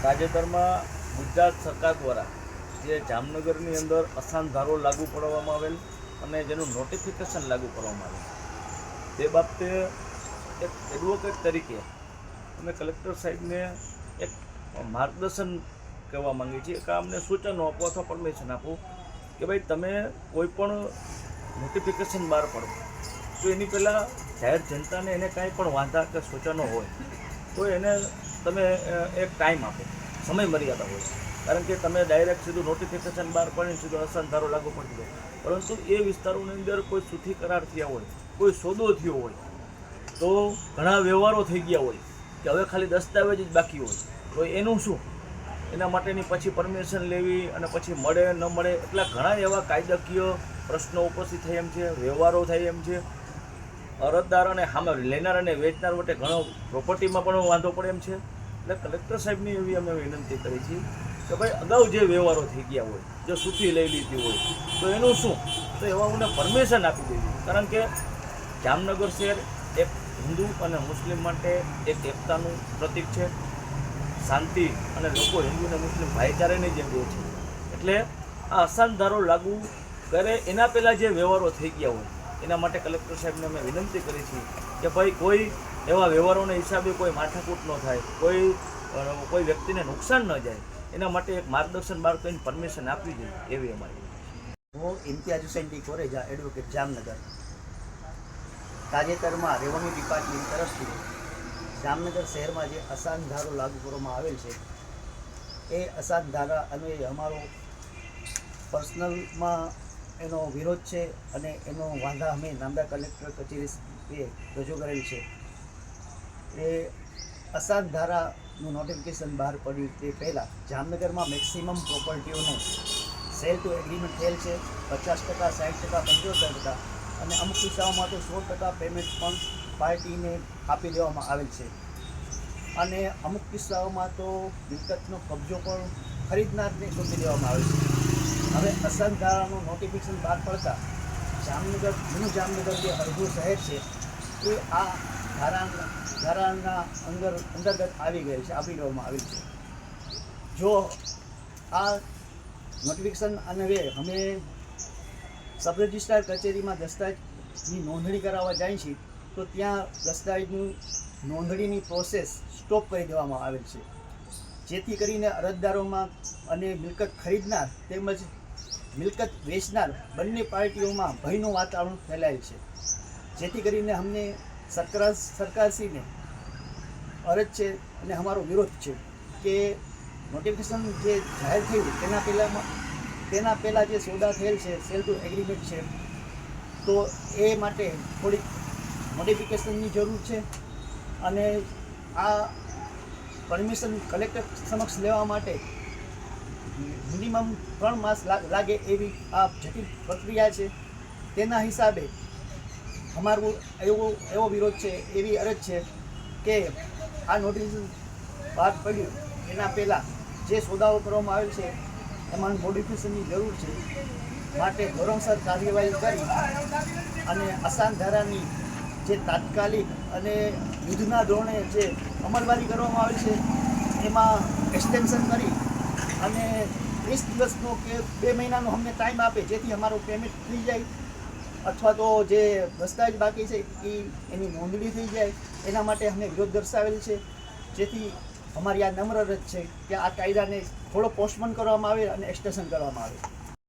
તાજેતરમાં ગુજરાત સરકાર દ્વારા જે જામનગરની અંદર અસાન ધારો લાગુ પાડવામાં આવેલ અને જેનું નોટિફિકેશન લાગુ કરવામાં આવેલ તે બાબતે એક એડવોકેટ તરીકે અમે કલેક્ટર સાહેબને એક માર્ગદર્શન કહેવા માંગીએ છીએ કે અમને સૂચનો આપો અથવા પરમિશન આપો કે ભાઈ તમે કોઈ પણ નોટિફિકેશન બહાર પાડો તો એની પહેલાં જાહેર જનતાને એને કાંઈ પણ વાંધા કે સૂચનો હોય તો એને તમે એક ટાઈમ આપો, સમય મર્યાદા હોય. કારણ કે તમે ડાયરેક્ટ સીધું નોટિફિકેશન બહાર પાડીને સીધો અસાન ધારો લાગુ પડી દો, પરંતુ એ વિસ્તારોની અંદર કોઈ સુથી કરાર થયા હોય, કોઈ સોદો થયો હોય, તો ઘણા વ્યવહારો થઈ ગયા હોય કે હવે ખાલી દસ્તાવેજ જ બાકી હોય, તો એનું શું? એના માટેની પછી પરમિશન લેવી અને પછી મળે ન મળે એટલા ઘણા એવા કાયદાકીય પ્રશ્નો ઉપસ્થિત થાય એમ છે, વ્યવહારો થાય એમ છે. અરજદાર અને સામે લેનાર અને વેચનાર વચ્ચે ઘણો પ્રોપર્ટીમાં પણ વાંધો પડે એમ છે. એટલે કલેક્ટર સાહેબની એવી અમે વિનંતી કરી છે કે ભાઈ અગાઉ જે વ્યવહારો થઈ ગયા હોય, જો સૂચી લઈ લીધી હોય, તો એનું શું? તો એવાઓને પરમિશન આપી દેવી. કારણ કે જામનગર શહેર એક હિન્દુ અને મુસ્લિમ માટે એક એકતાનું પ્રતીક છે, શાંતિ અને લોકો હિન્દુ અને મુસ્લિમ ભાઈચારાની જેમ રહે છે. એટલે આ અસાન ધારો લાગુ કરે એના પહેલાં જે વ્યવહારો થઈ ગયા હોય એના માટે કલેક્ટર સાહેબને અમે વિનંતી કરી છે કે ભાઈ કોઈ એવા વ્યવહારોના હિસાબે કોઈ માથાકૂટ ન થાય, કોઈ વ્યક્તિને નુકસાન ન જાય, એના માટે એક માર્ગદર્શન બહાર કરીને પરમિશન આપવી જોઈએ એવી અમારી. હું ઇમ્તિયાઝ હુસૈન કોરેજા, એડવોકેટ, જામનગર. તાજેતરમાં રેવન્યુ ડિપાર્ટમેન્ટ તરફથી જામનગર શહેરમાં જે અસાન ધારો લાગુ કરવામાં આવેલ છે એ અસાન ધારા અને અમારો પર્સનલમાં એનો વિરોધ છે અને એનો વાંધા અમે નામદાર કલેક્ટર કચેરીએ રજૂ કરેલ છે. એ અસાન ધારાનું નોટિફિકેશન બહાર પડ્યું તે પહેલાં જામનગરમાં મેક્સિમમ પ્રોપર્ટીઓને સેલ ટુ એગ્રીમેન્ટ થયેલ છે. 50%, 60%, 75%, અને અમુક કિસ્સાઓમાં તો 100% પેમેન્ટ પણ પાર્ટીને આપી દેવામાં આવેલ છે. અને અમુક કિસ્સાઓમાં તો મિલકતનો કબજો પણ ખરીદનારને સોંપી દેવામાં આવે છે. હવે અસાન ધારાનું નોટિફિકેશન બહાર પડતા જૂનું જામનગર જે અડધું શહેર છે એ આ ધારાના અંતર્ગત આવી ગયેલ છે, આપી દેવામાં આવેલ છે. જો આ નોટિફિકેશન અન્વયે અમે સબ રજિસ્ટ્રાર કચેરીમાં દસ્તાવેજની નોંધણી કરાવવા જાય છે તો ત્યાં દસ્તાવેજની નોંધણીની પ્રોસેસ સ્ટોપ કરી દેવામાં આવેલ છે, જેથી કરીને અરજદારોમાં અને મિલકત ખરીદનાર તેમજ મિલકત વેચનાર બંને પાર્ટીઓમાં ભયનું વાતાવરણ ફેલાયેલ છે. જેથી કરીને અમને સરકારશ્રીને અરજ છે અને અમારો વિરોધ છે કે નોટિફિકેશન જે જાહેર થયું તેના પહેલાં જે સોદા થયેલ છે, સેલ ટુ એગ્રીમેન્ટ છે, તો એ માટે થોડીક નોટિફિકેશનની જરૂર છે. અને આ પરમિશન કલેક્ટર સમક્ષ લેવા માટે મિનિમમ 3 માસ લાગે એવી આ જટિલ પ્રક્રિયા છે. તેના હિસાબે અમારો એવો વિરોધ છે, એવી અરજ છે કે આ નોટિફિકેશન બહાર પડ્યું એના પહેલાં જે સોદાઓ કરવામાં આવેલ છે એમાં મોડિફિકેશનની જરૂર છે. માટે ધોરણસર કાર્યવાહી કરી અને અસાન ધારાની જે તાત્કાલિક અને યુદ્ધના ધોરણે જે અમલવારી કરવામાં આવે છે એમાં એક્સટેન્શન કરી અને 30 દિવસનો કે 2 મહિનાનો અમને ટાઈમ આપે, જેથી અમારું પેમેન્ટ થઈ જાય અથવા તો જે દસ્તાવેજ બાકી છે એની નોંધણી થઈ જાય. એના માટે અમને વિરોધ દર્શાવેલ છે. જેથી અમારી આ નમ્ર અરજ છે કે આ કાયદાને થોડો પોસ્ટપોન કરવામાં આવે અને એક્સટેન્શન કરવામાં આવે.